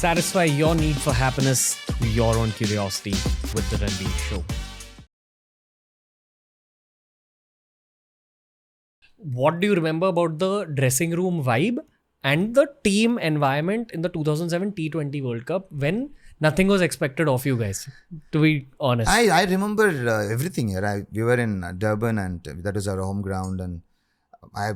Satisfy your need for happiness through your own curiosity with the Ranveer Show. What do you remember about the dressing room vibe and the team environment in the 2007 T20 World Cup when nothing was expected of you guys, to be honest? I remember everything here. We were in Durban and that was our home ground, and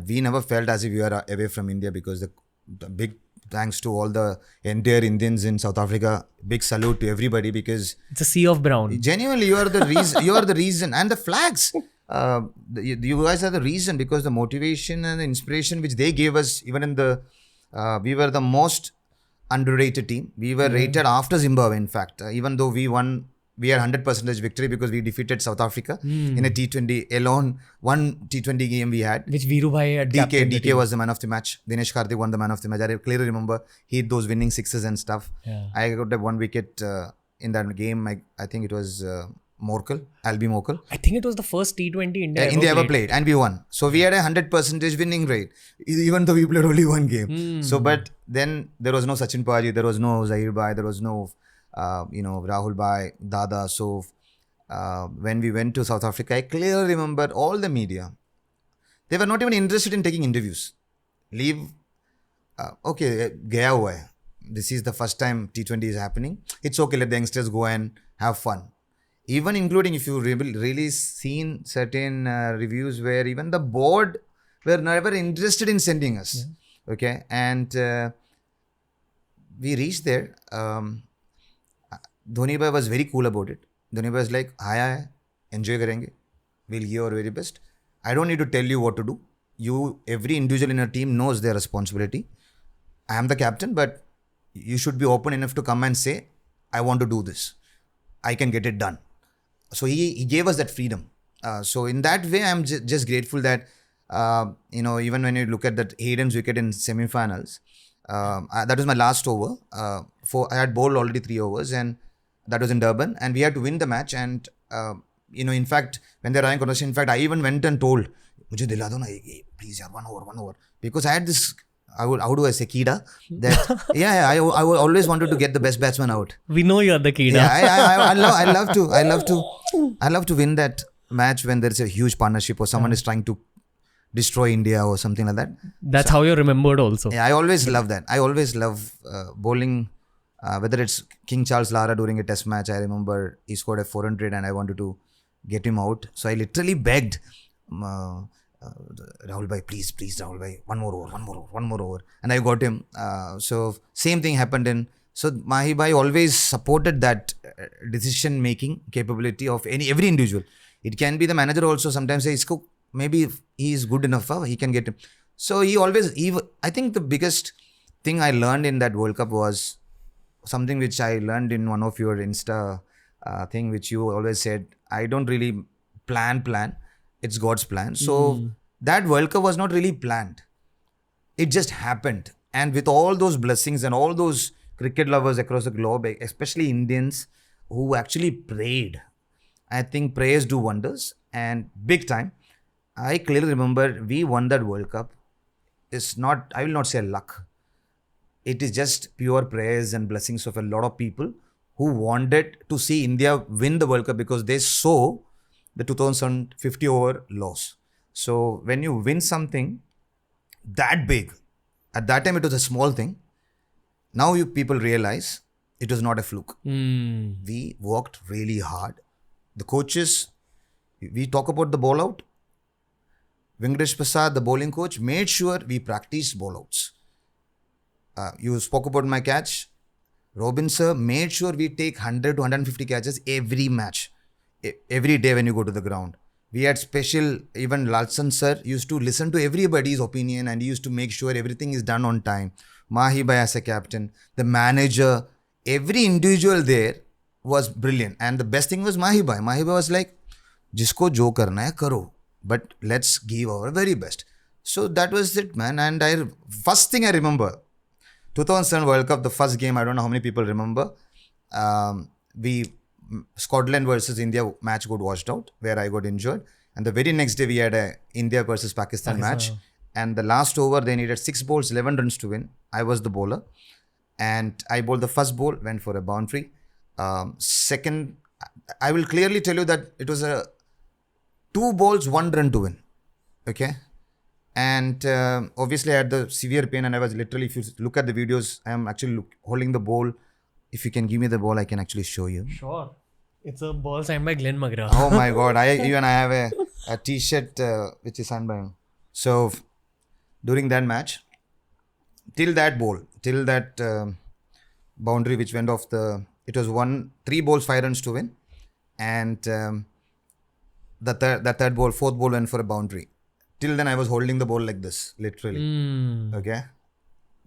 we never felt as if we were away from India because the big thanks to all the entire Indians in South Africa. Big salute to everybody because It's a sea of brown. genuinely you are the reason. You are the reason, and the flags. You guys are the reason because the motivation and the inspiration which they gave us, even in the we were the most underrated team. We were rated after Zimbabwe, in fact, even though we won. We had 100% victory because we defeated South Africa in a T20 alone. One T20 game we had. Which Virubhai had captained the DK team. was the man of the match. Dinesh Karthik won the man of the match. I clearly remember he hit those winning sixes and stuff. Yeah. I got that one wicket in that game. I think it was Albie Morkel. I think it was the first T20 India India ever played. played, and we won. So we had a 100% winning rate, even though we played only one game. So, but then there was no Sachin Paji, there was no Zahir Bhai, there was no Rahul Bhai, Dada. So when we went to South Africa, I clearly remember all the media. They were not even interested in taking interviews. Leave. Okay, gaya hua hai. This is the first time T20 is happening. It's okay, let the youngsters go and have fun. Even including if you really seen certain reviews where even the board were never interested in sending us. Yeah. Okay, and we reached there. Dhoni bhai was very cool about it. Dhoni bhai was like, hi, enjoy karenge. We'll give our very best. I don't need to tell you what to do. Every individual in your team knows their responsibility. I am the captain, but you should be open enough to come and say, I want to do this. I can get it done. So he gave us that freedom. So in that way, I'm just grateful that, even when you look at that Hayden's wicket in semi-finals, that was my last over. I had bowled already 3 overs, and that was in Durban, and we had to win the match. And in fact, when they're having conversation, in fact, I even went and told, "Mujhe dila do na, please, yaar, 1 over," because I had this. How do I say, Kida? That I always wanted to get the best batsman out. We know you're the Kida. Yeah, I love to win that match when there's a huge partnership or someone is trying to destroy India or something like that. That's how you're remembered also. Yeah, I always love that. I always love bowling, whether it's King Charles Lara during a test match. I remember he scored a 400 and I wanted to get him out. So I literally begged Rahul bhai, please Rahul bhai, one more over. And I got him. So same thing happened so Mahi bhai always supported that decision making capability of every individual. It can be the manager also sometimes say, maybe if he is good enough, he can get him. So I think the biggest thing I learned in that World Cup was something which I learned in one of your Insta thing, which you always said, I don't really plan. It's God's plan. So that World Cup was not really planned. It just happened. And with all those blessings and all those cricket lovers across the globe, especially Indians who actually prayed. I think prayers do wonders, and big time. I clearly remember we won that World Cup. I will not say luck. It is just pure prayers and blessings of a lot of people who wanted to see India win the World Cup because they saw the 2050 over loss. So when you win something that big, at that time it was a small thing. Now people realize it was not a fluke. We worked really hard. The coaches, we talk about the ball out. Venkatesh Prasad, the bowling coach, made sure we practiced ball outs. You spoke about my catch. Robin sir made sure we take 100 to 150 catches every match. Every day when you go to the ground. We had special, even Lalsan sir used to listen to everybody's opinion and he used to make sure everything is done on time. Mahi bhai as a captain, the manager, every individual there was brilliant. And the best thing was Mahi bhai. Mahi bhai was like, jisko jo karna hai, karo. But let's give our very best. So that was it, man. And first thing I remember, 2007 World Cup, the first game, I don't know how many people remember. Scotland versus India match got washed out where I got injured, and the very next day we had a India versus Pakistan match, and the last over they needed 6 balls 11 runs to win. I was the bowler, And I bowled the first ball, went for a boundary. Second, I will clearly tell you that it was a 2 balls, 1 run to win. Okay. And obviously I had the severe pain, and I was literally, if you look at the videos, I am actually holding the ball. If you can give me the ball, I can actually show you. Sure. It's a ball signed by Glenn McGrath. Oh my God. I have a t-shirt which is signed by him. So during that match, till that boundary which went off it was 3 balls, 5 runs to win. And the third ball, 4th ball went for a boundary. Till then I was holding the ball like this, literally. Okay.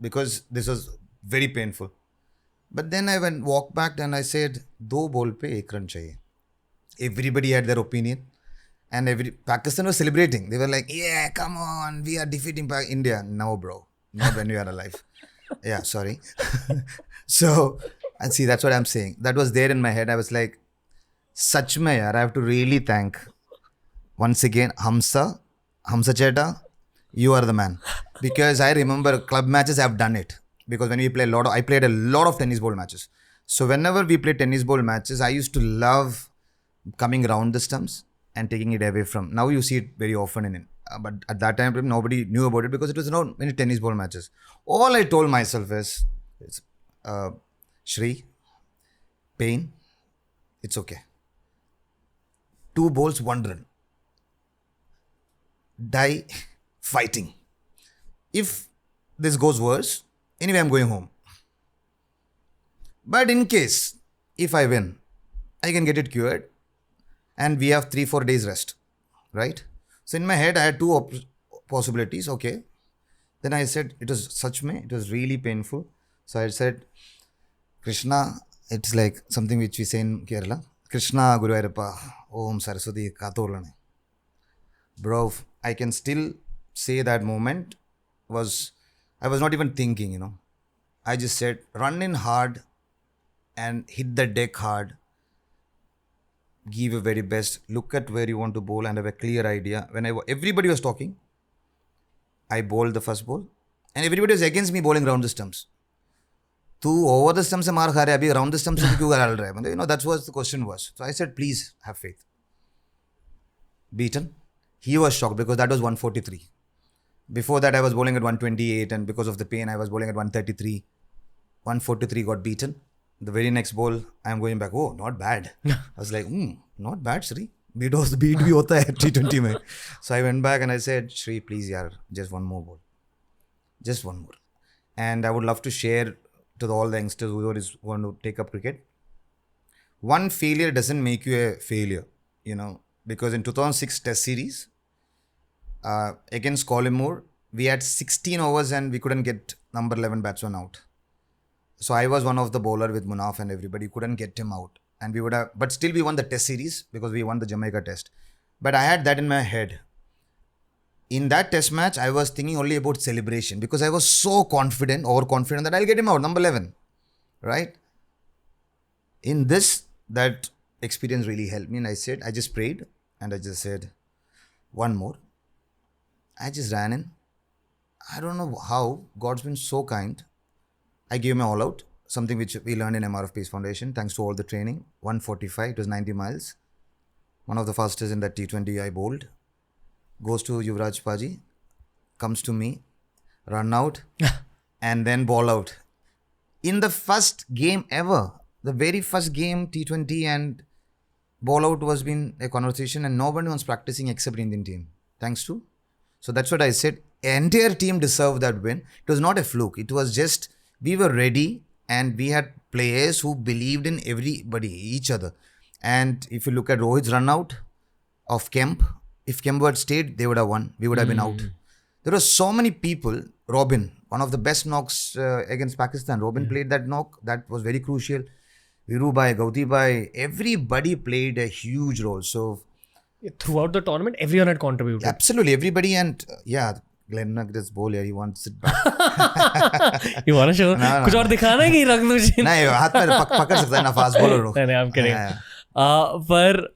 Because this was very painful. But then I walked back and I said, 2 ball pe 1 run chahiye. Everybody had their opinion. And Pakistan was celebrating. They were like, yeah, come on, we are defeating India. No, bro. Not when you are alive. Yeah, sorry. So, and see, that's what I'm saying. That was there in my head. I was like, Sach mein yaar, I have to really thank once again Hamza Cheta, you are the man. Because I remember club matches, I've done it. Because when we play I played a lot of tennis ball matches. So whenever we play tennis ball matches, I used to love coming around the stumps and taking it away from. Now you see it very often in it. But at that time, nobody knew about it because it was not many tennis ball matches. All I told myself is Shree, pain, it's okay. 2 balls, 1 run. Die fighting. If this goes worse, anyway, I'm going home. But in case, if I win, I can get it cured. And we have 3-4 days rest. Right? So in my head, I had 2 possibilities. Okay. Then I said, it was really painful. So I said, Krishna, it's like something which we say in Kerala. Krishna Guru Ayappa, Om Saraswati Katolane. Bro, I can still say that moment I was not even thinking, I just said, run in hard and hit the deck hard. Give your very best. Look at where you want to bowl and have a clear idea. When everybody was talking, I bowled the first ball. And everybody was against me bowling round the stumps. Tu over the stumps se maar kha raha hai, abhi round the stumps se kyun kar raha hai? That's what the question was. So I said, please have faith. Beaten. He was shocked because that was 143. Before that, I was bowling at 128, and because of the pain, I was bowling at 133. 143 got beaten. The very next ball, I am going back, oh, not bad. I was like, not bad, Shree. Beat bhi hota hai T20 mein. So I went back and I said, Shree, please, yaar, just 1 more ball. Just 1 more. And I would love to share to all the youngsters who want to take up cricket. One failure doesn't make you a failure, because in 2006 Test series, against Collingwood, we had 16 overs and we couldn't get number 11 batsman out. So I was one of the bowler with Munaf and everybody, couldn't get him out. And but still we won the Test series because we won the Jamaica Test. But I had that in my head. In that Test match, I was thinking only about celebration because I was so overconfident that I'll get him out, number 11. Right? In this, that experience really helped me. And I just prayed and I just said, 1 more. I just ran in. I don't know how. God's been so kind. I gave my all out. Something which we learned in MRF Peace Foundation. Thanks to all the training. 145. It was 90 miles. One of the fastest in that T20 I bowled. Goes to Yuvraj Paji. Comes to me. Run out. And then ball out. In the first game ever. The very first game T20 and ball out was been a conversation and nobody was practicing except Indian team. Thanks to. So that's what I said. Entire team deserved that win. It was not a fluke. It was just, we were ready and we had players who believed in each other. And if you look at Rohit's run out of Kemp, if Kemp had stayed, they would have won. We would have been out. There were so many people. Robin, one of the best knocks against Pakistan. Robin played that knock. That was very crucial. Viru Bhai, Gauti Bhai, everybody played a huge role. So throughout the tournament, everyone had contributed. Absolutely, everybody. And Glenn McGrath's bowl here, he wants it back. You want to show? कुछ और दिखाना है कि रख दो जी? नहीं, हाथ में पकड़ सकता है ना, fast bowler हो. नहीं, I'm kidding. But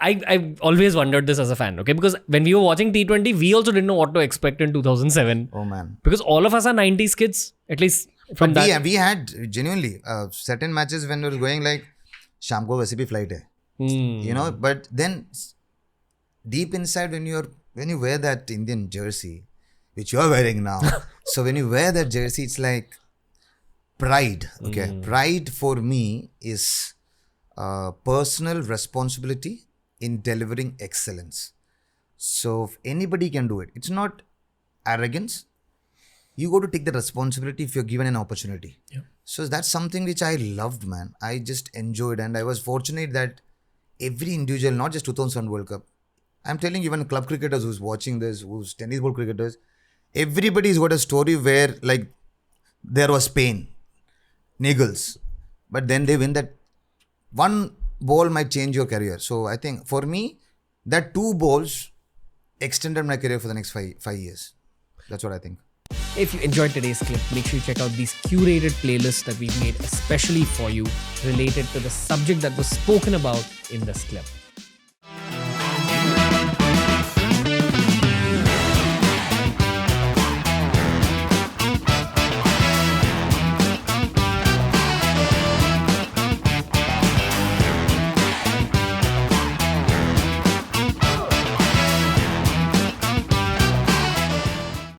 I always wondered this as a fan, okay? Because when we were watching T20, we also didn't know what to expect in 2007. Oh man. Because all of us are 90s kids, at least From But that, we had genuinely certain matches when we were going like, Sham ko वैसे भी flight hai. You know, but then deep inside when you wear that Indian jersey, which you are wearing now, so when you wear that jersey, it's like pride. Okay, pride for me is personal responsibility in delivering excellence. So if anybody can do it, it's not arrogance. You got to take the responsibility if you're given an opportunity. Yeah. So that's something which I loved, man. I just enjoyed, and I was fortunate that every individual, not just 2007 World Cup, I'm telling you, even club cricketers who's watching this, who's tennis ball cricketers, everybody's got a story where like there was pain, niggles, but then they win. That one ball might change your career. So I think for me, that 2 balls extended my career for the next five years. That's what I think. if you enjoyed today's clip, make sure you check out these curated playlists that we've made especially for you related to the subject that was spoken about in this clip.